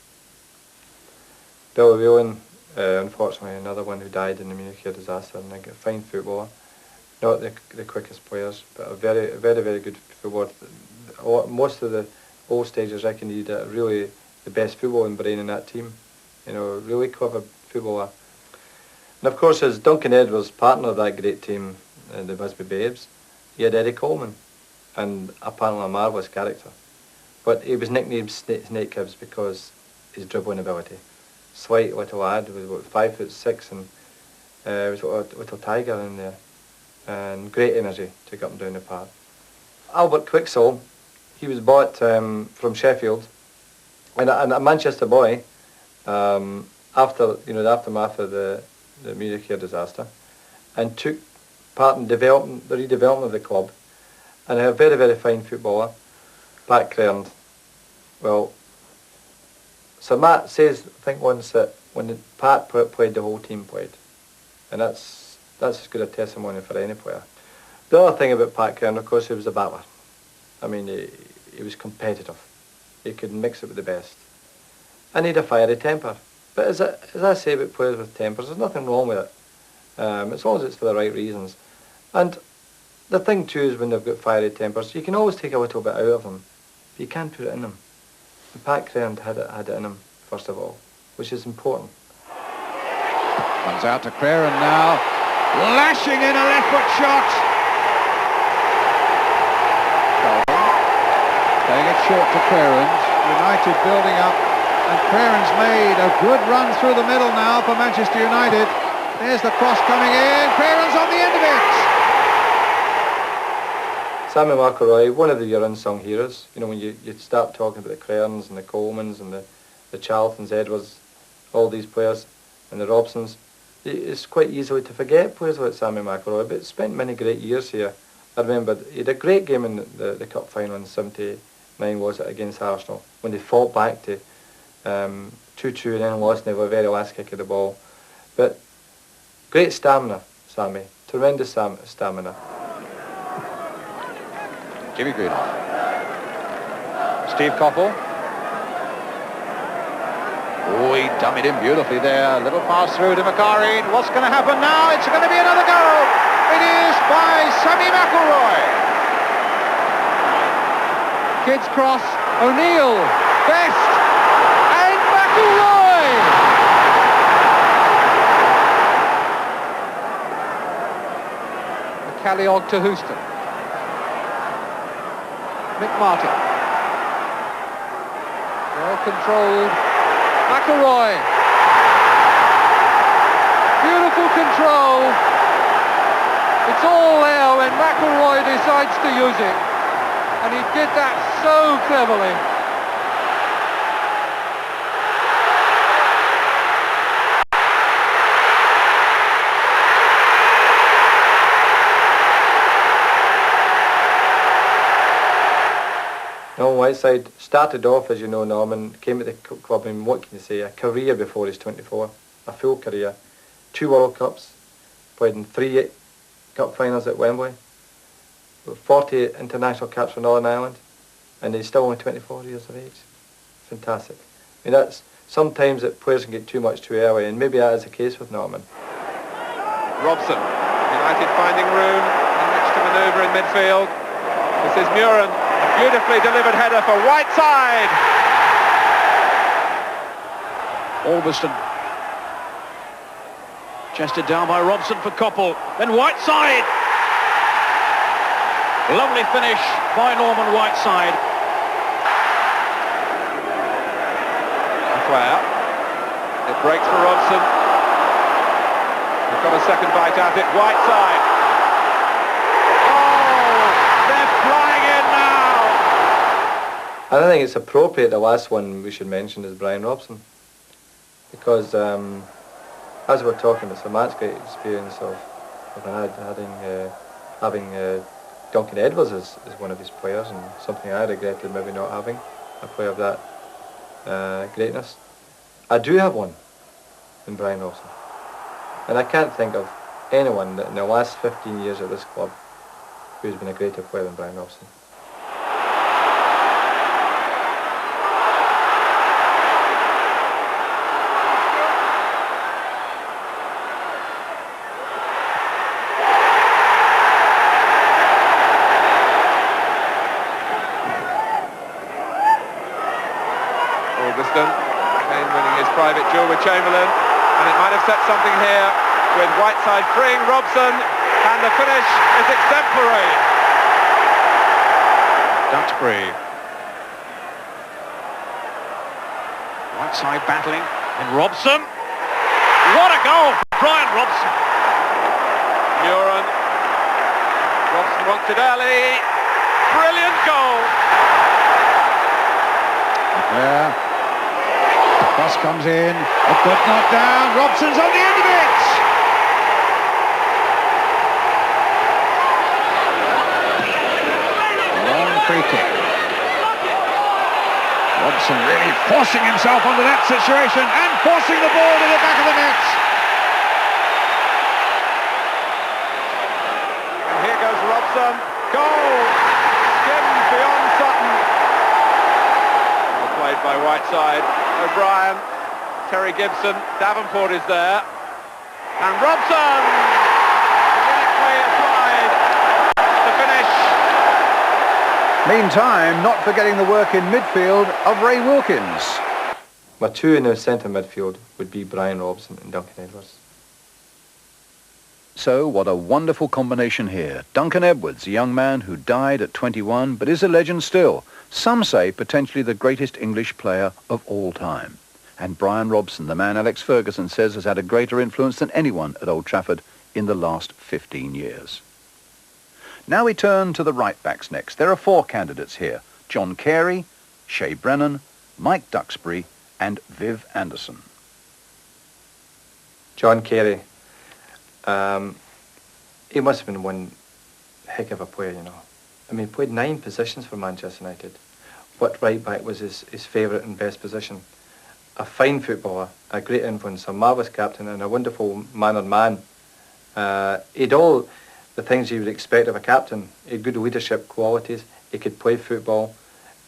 [SPEAKER 2] Billy Whelan, unfortunately another one who died in the Munich disaster, and a fine footballer. Not the quickest players, but a very, very, very good footballer. Most of the old stagers reckon he did really the best footballing brain in that team. You know, really clever footballer. And of course, as Duncan Edwards, partner of that great team, the Busby Babes, he had Eddie Coleman, and apparently a marvellous character. But he was nicknamed Snake Hibbs because his dribbling ability. Slight little lad, was about 5'6", and was a little tiger in there, and great energy to get up and down the park. Albert Quixall, he was bought from Sheffield, and a Manchester boy, after the aftermath of the Munich disaster, and took part in the redevelopment of the club, and a very, very fine footballer, Pat Crerand. Well, Sir Matt says, I think once, that when Pat played, the whole team played, and that's as good a testimony for any player. The other thing about Pat Crerand, of course, he was a battler. I mean, he was competitive. He could mix it with the best, and he had a fiery temper. But as I say about players with tempers, there's nothing wrong with it, as long as it's for the right reasons. And the thing too is when they've got fiery tempers, you can always take a little bit out of them, but you can't put it in them. And Pat Crerand had it in him, first of all, which is important.
[SPEAKER 4] Comes out to Crerand now, lashing in a left foot shot. Playing it short to Crerand. United building up, and Crerand's made a good run through the middle now for Manchester United. There's the cross coming in, Crerand's on the end of it.
[SPEAKER 2] Sammy McElroy, one of your unsung heroes. You know, when you start talking about the Crerands and the Colemans and the Charltons, Edwards, all these players, and the Robsons, it's quite easily to forget players like Sammy McElroy, but spent many great years here. I remember he had a great game in the cup final in '79, was it, against Arsenal, when they fought back to 2-2 and then lost in the very last kick of the ball. But great stamina, Sammy, tremendous stamina.
[SPEAKER 4] Jimmy Greenough. Steve Coppell. Oh, he dummied him beautifully there. Little pass through to Macari. What's going to happen now? It's going to be another goal. It is by Sammy McElroy. Kids cross. O'Neill. Best. And McElroy. McCalliog to Houston. Mick Martin.
[SPEAKER 6] Well controlled. McElroy. Beautiful control. It's all there when McElroy decides to use it. And he did that so cleverly.
[SPEAKER 2] Norman Whiteside started off, as you know, Norman, came to the club in, what can you say, a career before he's 24, a full career. 2 World Cups, played in 3 cup finals at Wembley, 40 international caps for Northern Ireland, and he's still only 24 years of age. Fantastic. I mean, that's, sometimes that players can get too much too early, and maybe that is the case with Norman.
[SPEAKER 5] Robson, United finding room in which to manoeuvre in midfield. This is Muren, a beautifully delivered header for Whiteside.
[SPEAKER 4] Albiston. Chested down by Robson for Koppel. Then Whiteside. Lovely finish by Norman Whiteside.
[SPEAKER 5] Leclerc. It breaks for Robson. He's got a second bite at it. Whiteside. Oh, they're flying in now.
[SPEAKER 2] I don't think it's appropriate, the last one we should mention is Brian Robson, because as we're talking, it's a match great experience of having Duncan Edwards as one of his players, and something I regretted maybe not having a player of that greatness. I do have one in Brian Robson, and I can't think of anyone that in the last 15 years at this club who's been a greater player than Brian Robson.
[SPEAKER 5] Kane winning his private duel with Chamberlain, and it might have set something here with Whiteside freeing Robson, and the finish is exemplary.
[SPEAKER 4] Duxbury. Whiteside battling, and Robson. What a goal for Brian Robson.
[SPEAKER 5] Muren. Robson wants it early. Brilliant goal.
[SPEAKER 4] There. Cross comes in. A good knock down. Robson's on the end of it. Long free kick. Robson really forcing himself onto that situation and forcing the ball to the back of the net.
[SPEAKER 5] And here goes Robson. Goal! Skimmed beyond Sutton. Well played by Whiteside. O'Brien, Terry Gibson, Davenport is there. And Robson! Clinically applied to finish.
[SPEAKER 1] Meantime, not forgetting the work in midfield of Ray Wilkins.
[SPEAKER 2] My 2 in the centre midfield would be Brian Robson and Duncan Edwards.
[SPEAKER 1] So, what a wonderful combination here. Duncan Edwards, a young man who died at 21, but is a legend still. Some say potentially the greatest English player of all time. And Brian Robson, the man Alex Ferguson says has had a greater influence than anyone at Old Trafford in the last 15 years. Now we turn to the right-backs next. There are 4 candidates here. John Carey, Shea Brennan, Mike Duxbury and Viv Anderson.
[SPEAKER 2] John Carey. He must have been one heck of a player, you know. I mean, he played 9 positions for Manchester United. What right-back was his favourite and best position? A fine footballer, a great influence, a marvellous captain and a wonderful mannered man. He'd all the things you would expect of a captain. He had good leadership qualities. He could play football.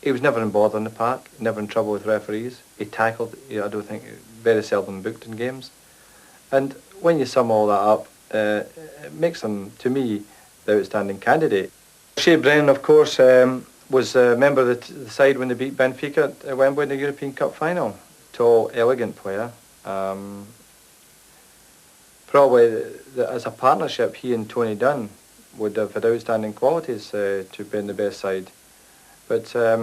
[SPEAKER 2] He was never in bother in the park, never in trouble with referees. He tackled, I don't think, very seldom booked in games. And when you sum all that up, it makes him, to me, the outstanding candidate. Shea Brennan, of course, was a member of the side when they beat Benfica at Wembley in the European Cup final. Tall, elegant player. Probably as a partnership, he and Tony Dunn would have had outstanding qualities to be in the best side. But a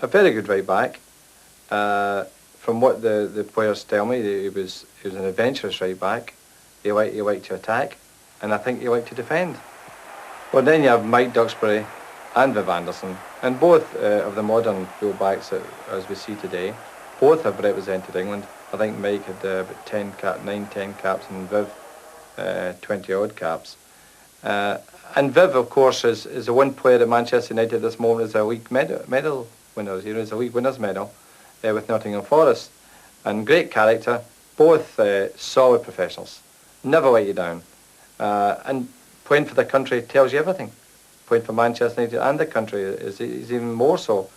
[SPEAKER 2] very good right back. From what the players tell me, he was an adventurous right back. He liked to attack, and I think he liked to defend. Well, then you have Mike Duxbury and Viv Anderson, and both of the modern full-backs as we see today, both have represented England. I think Mike had about 9, 10 caps, and Viv 20-odd caps. And Viv, of course, is the one player at Manchester United at this moment is a league medal winner. He is a league winners medal with Nottingham Forest. And great character, both solid professionals. Never let you down. And playing for the country tells you everything. Playing for Manchester United and the country is even more so.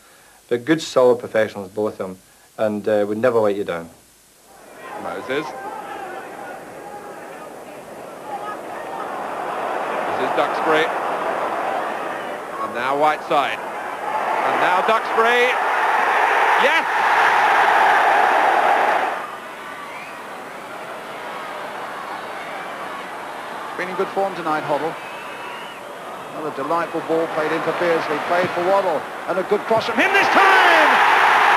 [SPEAKER 2] They're good, solid professionals, both of them, and would never let you down.
[SPEAKER 5] Moses. This is Duxbury. And now Whiteside. And now Duxbury. Yes!
[SPEAKER 4] Been in good form tonight, Hoddle. Another delightful ball played into Beardsley, played for Waddle, and a good cross from him this time!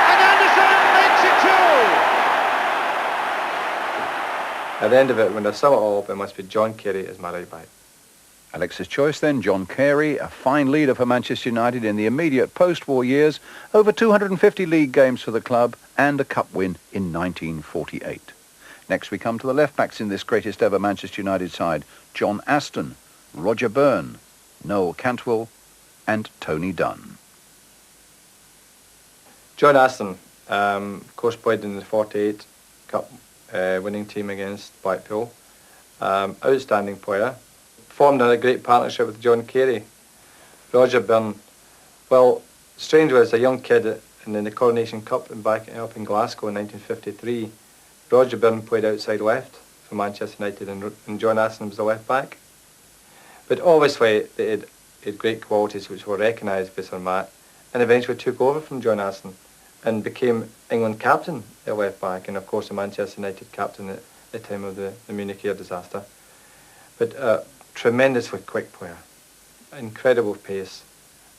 [SPEAKER 4] And Anderson makes it two!
[SPEAKER 2] At the end of it, when I sum it all up, it must be John Carey as my right back.
[SPEAKER 1] Alex's choice then, John Carey, a fine leader for Manchester United in the immediate post-war years, over 250 league games for the club and a cup win in 1948. Next we come to the left-backs in this greatest ever Manchester United side, John Aston, Roger Byrne, Noel Cantwell and Tony Dunn.
[SPEAKER 2] John Aston, of course, played in the 48 Cup winning team against Blackpool. Outstanding player. Formed a great partnership with John Carey. Roger Byrne, well, strange was a young kid in the Coronation Cup up in Glasgow in 1953. Roger Byrne played outside left for Manchester United and John Aston was the left back. But obviously they had great qualities which were recognised by Sir Matt and eventually took over from John Aston and became England captain at left back and of course the Manchester United captain at the time of the Munich air disaster. But a tremendously quick player, incredible pace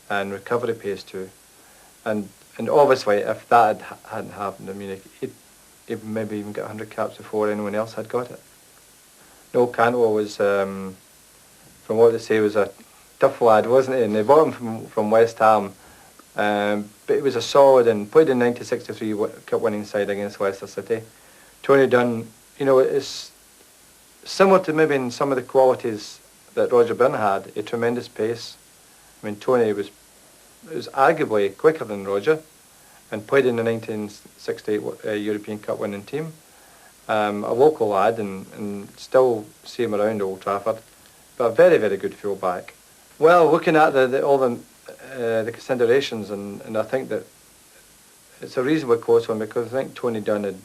[SPEAKER 2] and recovery pace too. And obviously if that hadn't happened in Munich, he'd maybe even got 100 caps before anyone else had got it. Noel Cantwell was, from what they say, was a tough lad, wasn't he? And they bought him from West Ham, but he was a solid and played in 1963 Cup winning side against Leicester City. Tony Dunn, you know, is similar to maybe in some of the qualities that Roger Byrne had, a tremendous pace. I mean, Tony was arguably quicker than Roger, and played in the 1968 European Cup winning team. A local lad and still see him around Old Trafford, but a very, very good full-back. Well, looking at all the considerations, and I think that it's a reasonably close one because I think Tony Dunn had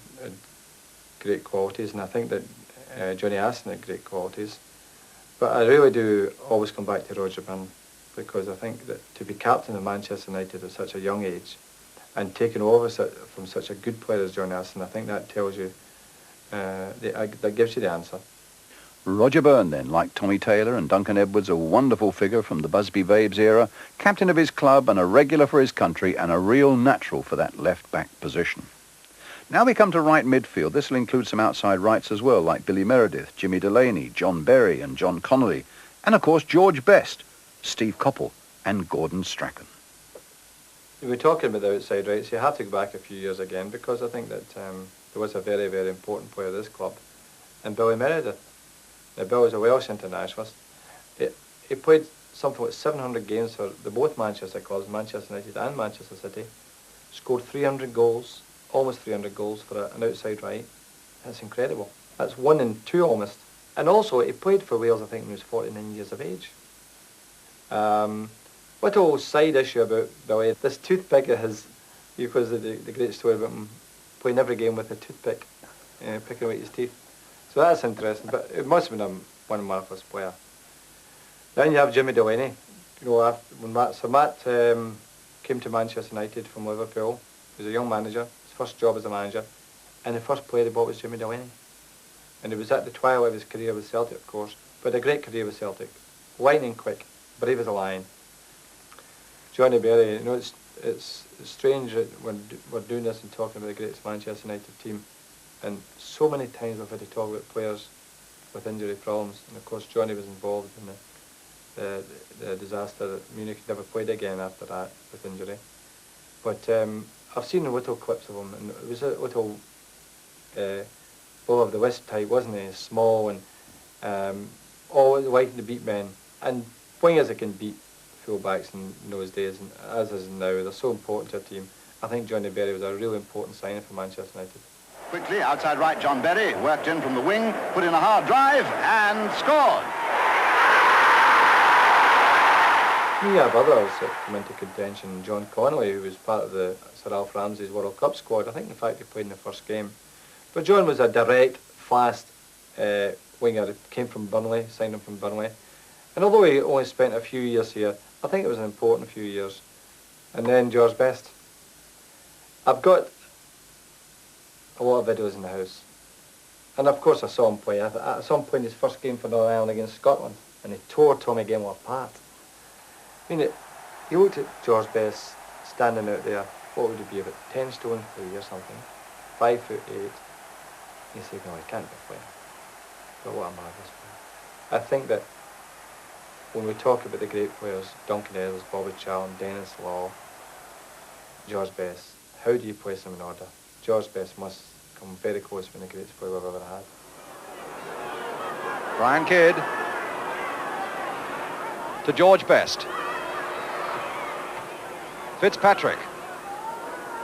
[SPEAKER 2] great qualities and I think that Johnny Aston had great qualities. But I really do always come back to Roger Byrne because I think that to be captain of Manchester United at such a young age and taking over from such a good player as John Aston, I think that tells you, that gives you the answer.
[SPEAKER 1] Roger Byrne then, like Tommy Taylor and Duncan Edwards, a wonderful figure from the Busby Babes era, captain of his club and a regular for his country and a real natural for that left-back position. Now we come to right midfield. This will include some outside rights as well, like Billy Meredith, Jimmy Delaney, John Berry and John Connolly, and of course George Best, Steve Coppell and Gordon Strachan.
[SPEAKER 2] We're talking about the outside rights. You have to go back a few years again because I think that there was a very, very important player of this club, and Billy Meredith. Now, Bill was a Welsh internationalist. He played something like 700 games for both Manchester clubs, Manchester United and Manchester City. Scored 300 goals, almost 300 goals for an outside right. That's incredible. That's 1 in 2 almost. And also, he played for Wales, I think, when he was 49 years of age. Little side issue about Billy, this toothpick of his, because of the great story about him playing every game with a toothpick, picking away his teeth. So that's interesting, but it must have been one marvellous player. Then you have Jimmy Delaney. You know, when Sir Matt came to Manchester United from Liverpool, he was a young manager, his first job as a manager, and the first player he bought was Jimmy Delaney. And he was at the twilight of his career with Celtic, of course, but a great career with Celtic. Lightning quick, brave as a lion. Johnny Berry, you know, it's it's strange that when we're doing this and talking about the greatest Manchester United team, and so many times we've had to talk about players with injury problems, and of course Johnny was involved in the disaster that Munich never played again after that with injury. But I've seen the little clips of him, and it was a little bull of the wisp type, wasn't he? Small and always liking to beat men, and wingers that can beat full-backs in those days, and as is now, they're so important to a team. I think Johnny Berry was a really important signing for Manchester United.
[SPEAKER 7] Quickly, outside right, John Berry worked in from the wing, put in a hard drive, and scored.
[SPEAKER 2] We have others that come into contention. John Connolly, who was part of the Sir Alf Ramsey's World Cup squad. I think, in fact, he played in the first game. But John was a direct, fast winger. He came from Burnley, signed him from Burnley. And although he only spent a few years here, I think it was an important few years. And then George Best. I've got a lot of videos in the house. And of course I saw him play. I saw him play in his first game for Northern Ireland against Scotland, and he tore Tommy Gilmore apart. I mean, you looked at George Best standing out there, what would he be, about 10 stone 3 or something, 5'8". You say, no, he can't be playing. But what a marvellous player. I think that when we talk about the great players, Duncan Edwards, Bobby Charlton, Dennis Law, George Best, how do you place them in order? George Best must come very close to being the greatest player we've ever had.
[SPEAKER 4] Brian Kidd to George Best. Fitzpatrick.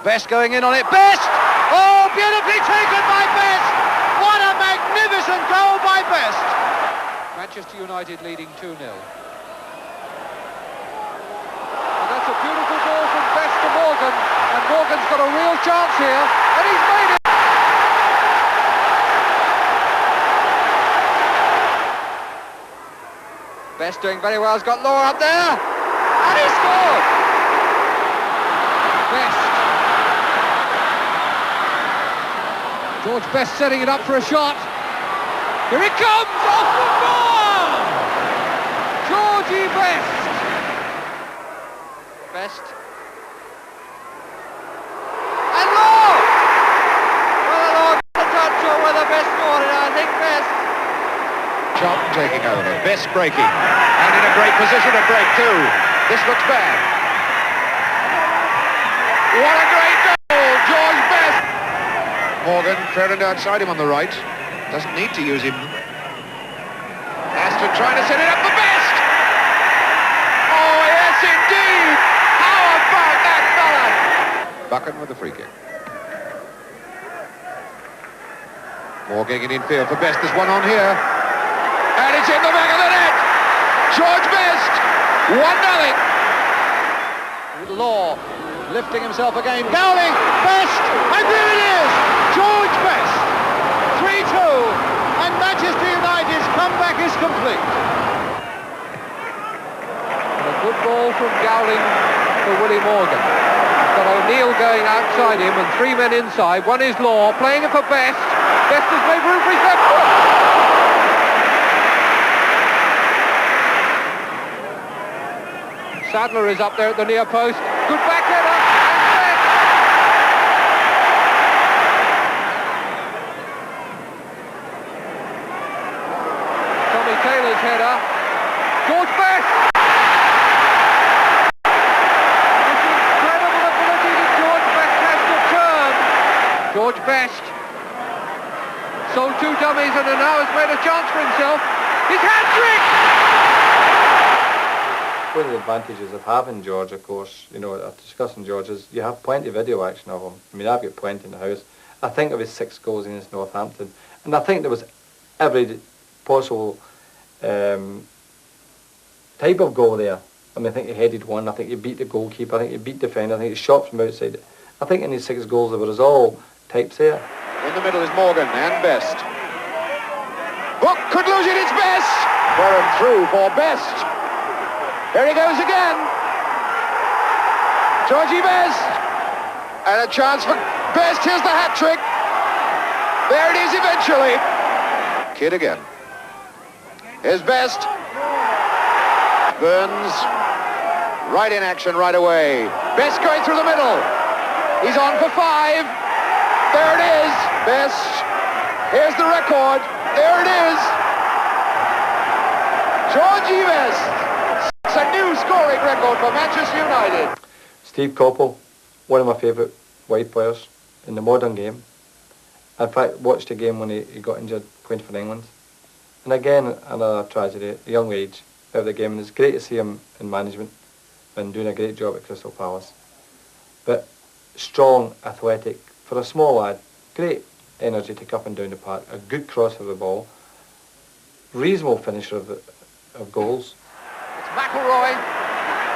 [SPEAKER 4] Best going in on it. Best! Oh, beautifully taken by Best! What a magnificent goal by Best!
[SPEAKER 6] Manchester United leading 2-0. And that's a beautiful ball from Best to Morgan, and Morgan's got a real chance here, and he's made it! Best doing very well, has got Law up there, and he scored! Best. George Best setting it up for a shot. Here it comes, off the bar! Georgie Best. Best. And Law! Well, Law got a touch or whether Best scored it, I think Best.
[SPEAKER 4] Charlton taking over. Best breaking. And in a great position to break too. This looks bad. What a great goal, George Best! Morgan thrown outside him on the right. Doesn't need to use him. Aston trying to set it up for Best! Oh, yes, indeed! How about that fella? Buchan with the free kick. Morgan in field for Best. There's one on here. And it's in the back of the net! George Best! 1-0. Law lifting himself again. Dowling! Best! And there it is! George Best! 3-2. And Manchester United's comeback is complete.
[SPEAKER 6] And a good ball from Gowling for Willie Morgan. He's got O'Neill going outside him and 3 men inside. One is Law, playing it for Best. Best has made room for his left foot. Sadler is up there at the near post. Good back header. And Tommy Taylor's header. George Best. This incredible ability that George Best has to turn. George Best sold 2 dummies and now has made a chance for himself. His hat-trick!
[SPEAKER 2] One of the advantages of having George, of course, you know, discussing George, is you have plenty of video action of him. I mean, I've got plenty in the house. I think of his 6 goals against Northampton, and I think there was every possible type of goal there. I mean, I think he headed one, I think he beat the goalkeeper, I think he beat the defender, I think he shot from outside. I think in his 6 goals there was all types there.
[SPEAKER 4] In the middle is Morgan and Best. Hook could lose it, it's Best! For and through for Best. Here he goes again. Georgie Best. And a chance for Best. Here's the hat-trick. There it is eventually. Kidd again. Here's Best. Burns. right in action right away. Best going through the middle. He's on for 5. There it is. Best. Here's the record. There it is. Georgie Best. It's a new scoring record for Manchester United.
[SPEAKER 2] Steve Coppell, one of my favourite white players in the modern game. In fact, watched a game when he got injured playing for England. And again, another tragedy, a young age, out of the game. And it's great to see him in management and doing a great job at Crystal Palace. But strong, athletic, for a small lad, great energy to up and down the park, a good cross of the ball, reasonable finisher of goals.
[SPEAKER 6] It's McElroy.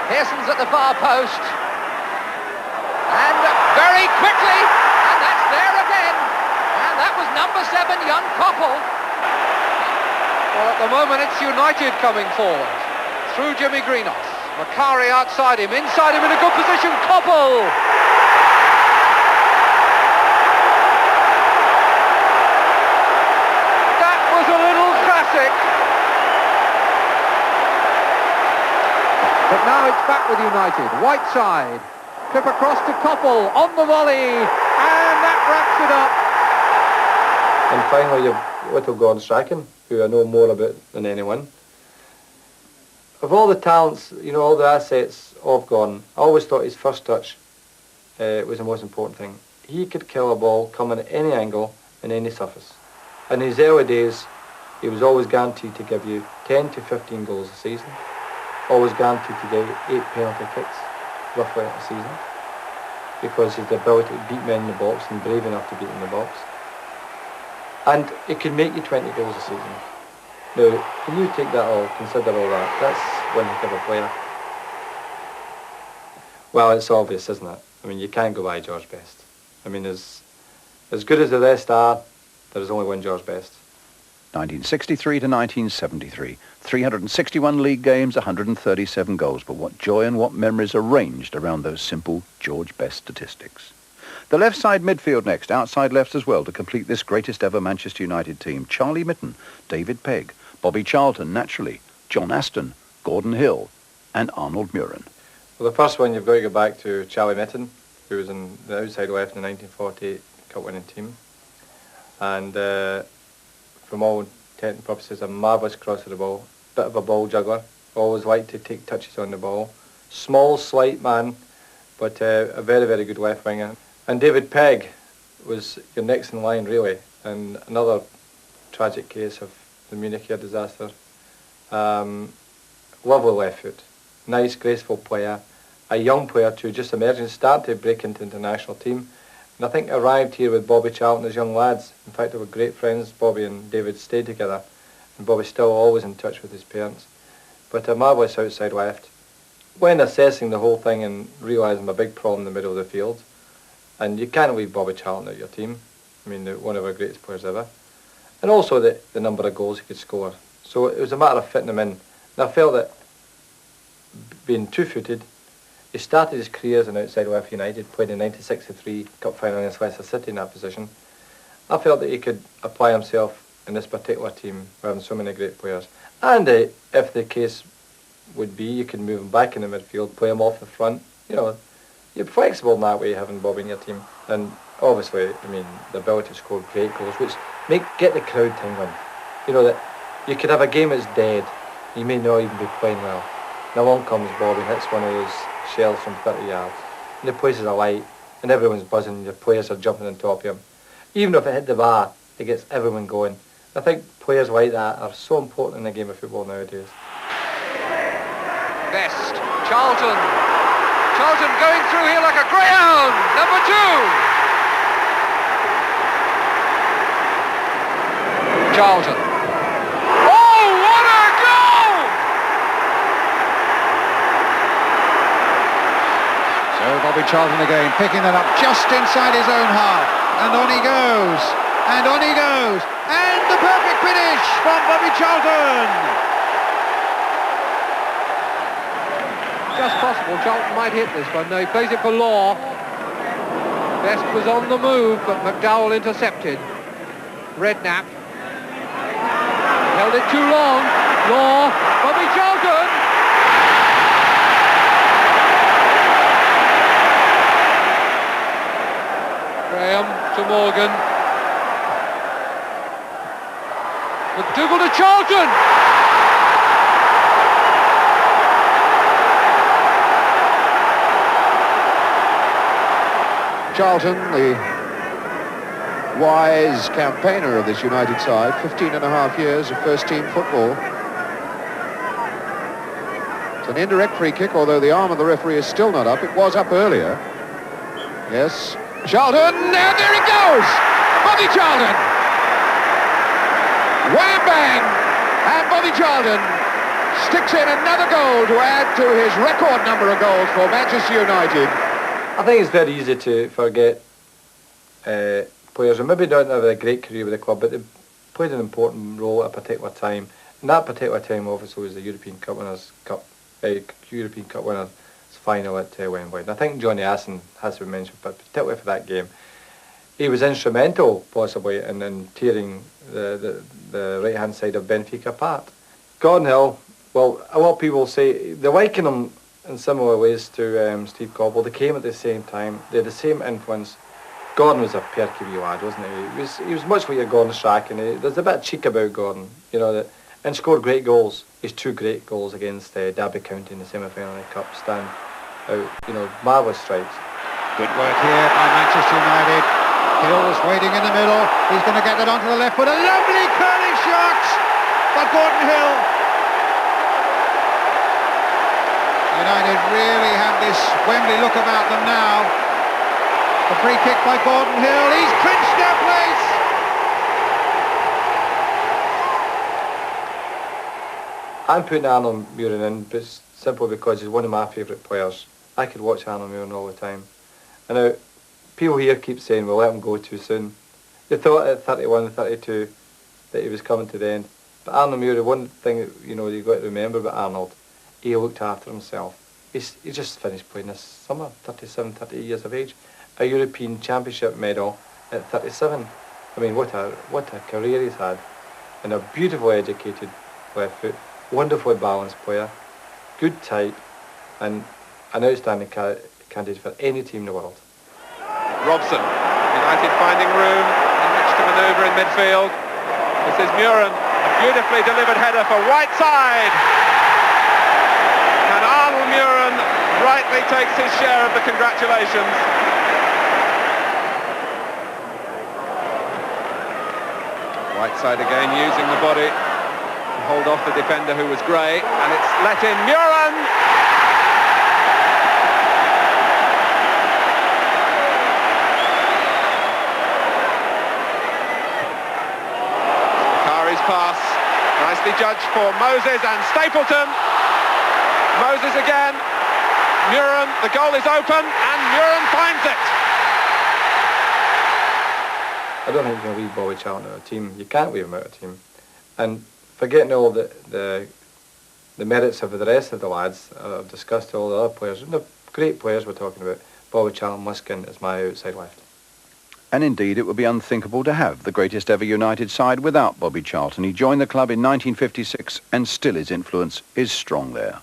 [SPEAKER 6] Pearson's at the far post. And very quickly, and that's there again. And that was number 7, young Coppell. Well, at the moment it's United coming forward. Through Jimmy Greenos. Macari outside him, inside him in a good position, Coppell. That was a little classic. But now it's back with United, right side. Trip across to Coppell, on the volley, and that wraps it up.
[SPEAKER 2] And finally, you've little Gordon Strachan, who I know more about than anyone. Of all the talents, you know, all the assets of Gordon, I always thought his first touch was the most important thing. He could kill a ball coming at any angle and any surface. In his early days, he was always guaranteed to give you 10 to 15 goals a season, always guaranteed to give you 8 penalty kicks, roughly a season, because his ability to beat men in the box and brave enough to beat in the box. And it could make you 20 goals a season. Now, when you take that all, consider all that, that's one heck of a player. Well, it's obvious, isn't it? I mean, you can't go by George Best. I mean, as good as the rest are, there is only one George Best.
[SPEAKER 1] 1963 to 1973, 361 league games, 137 goals. But what joy and what memories arranged around those simple George Best statistics. The left side midfield next, outside lefts as well, to complete this greatest ever Manchester United team. Charlie Mitten, David Pegg, Bobby Charlton, naturally, John Aston, Gordon Hill, and Arnold Muren.
[SPEAKER 2] Well, the first one you've got to go back to Charlie Mitten, who was in the outside left in the 1948 Cup-winning team. And from all intent and purposes, a marvellous cross of the ball, bit of a ball juggler, always liked to take touches on the ball. Small, slight man, but a very, very good left winger. And David Pegg was your next in line, really, and another tragic case of the Munich air disaster. Lovely left foot, nice, graceful player, a young player too, just emerging, starting to break into the international team. And I think arrived here with Bobby Charlton as young lads. In fact, they were great friends. Bobby and David stayed together, and Bobby's still always in touch with his parents. But a marvellous outside left. When assessing the whole thing and realising a big problem in the middle of the field, and you can't leave Bobby Charlton out of your team. I mean, one of our greatest players ever. And also the number of goals he could score. So it was a matter of fitting him in. And I felt that being two-footed, he started his career as an outside left United, played in 1963 Cup final against Leicester City in that position. I felt that he could apply himself in this particular team, having so many great players. And if the case would be, you could move him back in the midfield, play him off the front, you know. You're flexible in that way, having Bobby in your team. And obviously, I mean, the ability to score great goals, which get the crowd tingling. You know, that you could have a game that's dead, you may not even be playing well. And along comes Bobby, hits one of those shells from 30 yards. And the place is alight, and everyone's buzzing, the players are jumping on top of him. Even if it hit the bar, it gets everyone going. I think players like that are so important in the game of football nowadays.
[SPEAKER 6] Best, Charlton. Charlton going through here like a greyhound, number 2. Charlton. Oh, what a goal!
[SPEAKER 4] So Bobby Charlton again, picking that up just inside his own half. And on he goes, and on he goes. And the perfect finish from Bobby Charlton.
[SPEAKER 6] Just possible Charlton might hit this one. No, he plays it for Law. Best was on the move, but McDowell intercepted. Redknapp held it too long. Law, Bobby Charlton. Graham to Morgan. McDougall to Charlton.
[SPEAKER 4] Charlton, the wise campaigner of this United side, 15 and a half years of first-team football. It's an indirect free kick, although the arm of the referee is still not up. It was up earlier. Yes, Charlton, and there it goes! Bobby Charlton! Wham bang! And Bobby Charlton sticks in another goal to add to his record number of goals for Manchester United.
[SPEAKER 2] I think it's very easy to forget players who maybe don't have a great career with the club, but they played an important role at a particular time. And that particular time, obviously, was the European Cup Winners' final at Wembley. And I think Johnny Aston has to be mentioned, but particularly for that game, he was instrumental, possibly, in tearing the right-hand side of Benfica apart. Gordon Hill, well, a lot of people say they liken him in similar ways to Steve Cobble. They came at the same time. They had the same influence. Gordon was a perky wee lad, wasn't he? He was much like a Gordon Strachan. There's a bit of cheek about Gordon, you know, and scored great goals. His 2 great goals against Derby County in the semi-final of the Cup stand out, you know, marvellous strikes.
[SPEAKER 4] Good work here by Manchester United. Hill's waiting in the middle. He's going to get that onto the left foot. A lovely curling shot by Gordon Hill. United really have this Wembley look about them now. A free kick by Gordon Hill. He's clinched their place.
[SPEAKER 2] I'm putting Arnold Muren in simply because he's one of my favourite players. I could watch Arnold Muren all the time. And now, people here keep saying, we'll let him go too soon. They thought at 31, 32 that he was coming to the end. But Arnold Muren, one thing you know you've got to remember about Arnold, he looked after himself. He just finished playing this summer, 37, 38 years of age. A European Championship medal at 37. I mean, what a career he's had. And a beautifully educated left foot, wonderfully balanced player, good type, and an outstanding candidate for any team in the world.
[SPEAKER 5] Robson, United finding room in which to manoeuvre in midfield. This is Muren, a beautifully delivered header for Whiteside. And Arnold Muren rightly takes his share of the congratulations. Whiteside again using the body to hold off the defender who was Gray, and it's let in Muren. Bakari's pass, nicely judged for Moses and Stapleton. Moses again, Muren, the goal is open, and Muren finds it.
[SPEAKER 2] I don't think you can leave Bobby Charlton out of a team. You can't leave him out of a team. And forgetting all the merits of the rest of the lads, I've discussed all the other players, and the great players we're talking about, Bobby Charlton must get as my outside left.
[SPEAKER 1] And indeed, it would be unthinkable to have the greatest ever United side without Bobby Charlton. He joined the club in 1956, and still his influence is strong there.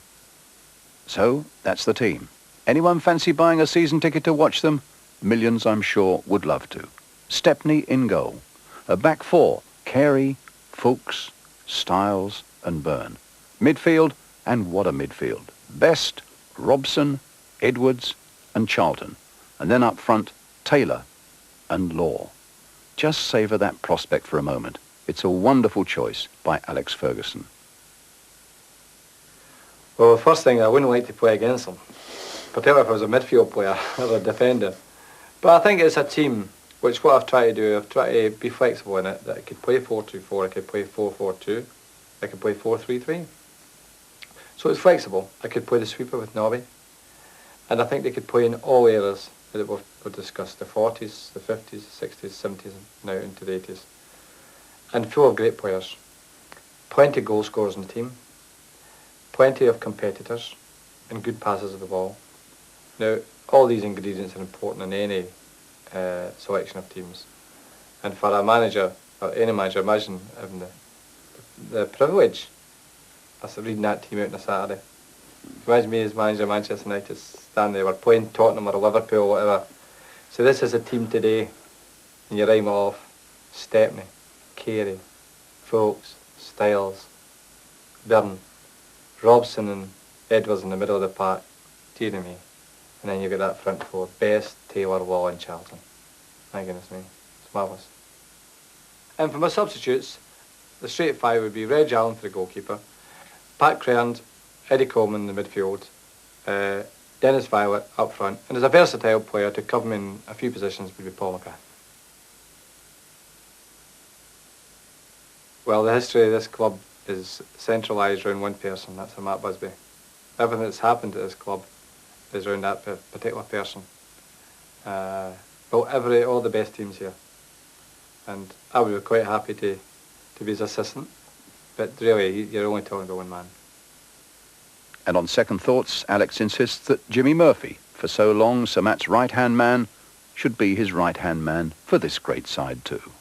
[SPEAKER 1] So, that's the team. Anyone fancy buying a season ticket to watch them? Millions, I'm sure, would love to. Stepney in goal. A back four, Carey, Fuchs, Styles and Byrne. Midfield, and what a midfield. Best, Robson, Edwards and Charlton. And then up front, Taylor and Law. Just savour that prospect for a moment. It's a wonderful choice by Alex Ferguson.
[SPEAKER 2] Well, the first thing, I wouldn't like to play against them, particularly if I was a midfield player or a defender. But I think it's a team which what I've tried to do, I've tried to be flexible in it, that I could play 4-2-4, I could play 4-4-2, I could play 4-3-3. So it's flexible. I could play the sweeper with Nobby, and I think they could play in all eras that were discussed, the 40s, the 50s, the 60s, 70s, and now into the 80s. And full of great players. Plenty of goal scorers in the team, plenty of competitors, and good passes of the ball. Now, all these ingredients are important in any selection of teams. And for a manager, or any manager, imagine having the privilege of reading that team out on a Saturday. Imagine me as manager of Manchester United standing there, we're playing Tottenham or Liverpool or whatever. So this is a team today and you rhyme it off, Stepney, Carey, Foulkes, Styles, Byrne, Robson and Edwards in the middle of the pack, dearie me. And then you get that front four, Best, Taylor, Wall and Charlton. My goodness me, it's marvellous. And for my substitutes, the straight five would be Reg Allen for the goalkeeper, Pat Crerand, Eddie Coleman in the midfield, Dennis Violet up front, and as a versatile player to cover me in a few positions would be Paul McGrath. Well, the history of this club is centralised around one person, that's Matt Busby. Everything that's happened at this club is around that particular person. All the best teams here. And I would be quite happy to be his assistant, but really, you're only talking about one man.
[SPEAKER 1] And on second thoughts, Alex insists that Jimmy Murphy, for so long Sir Matt's right-hand man, should be his right-hand man for this great side too.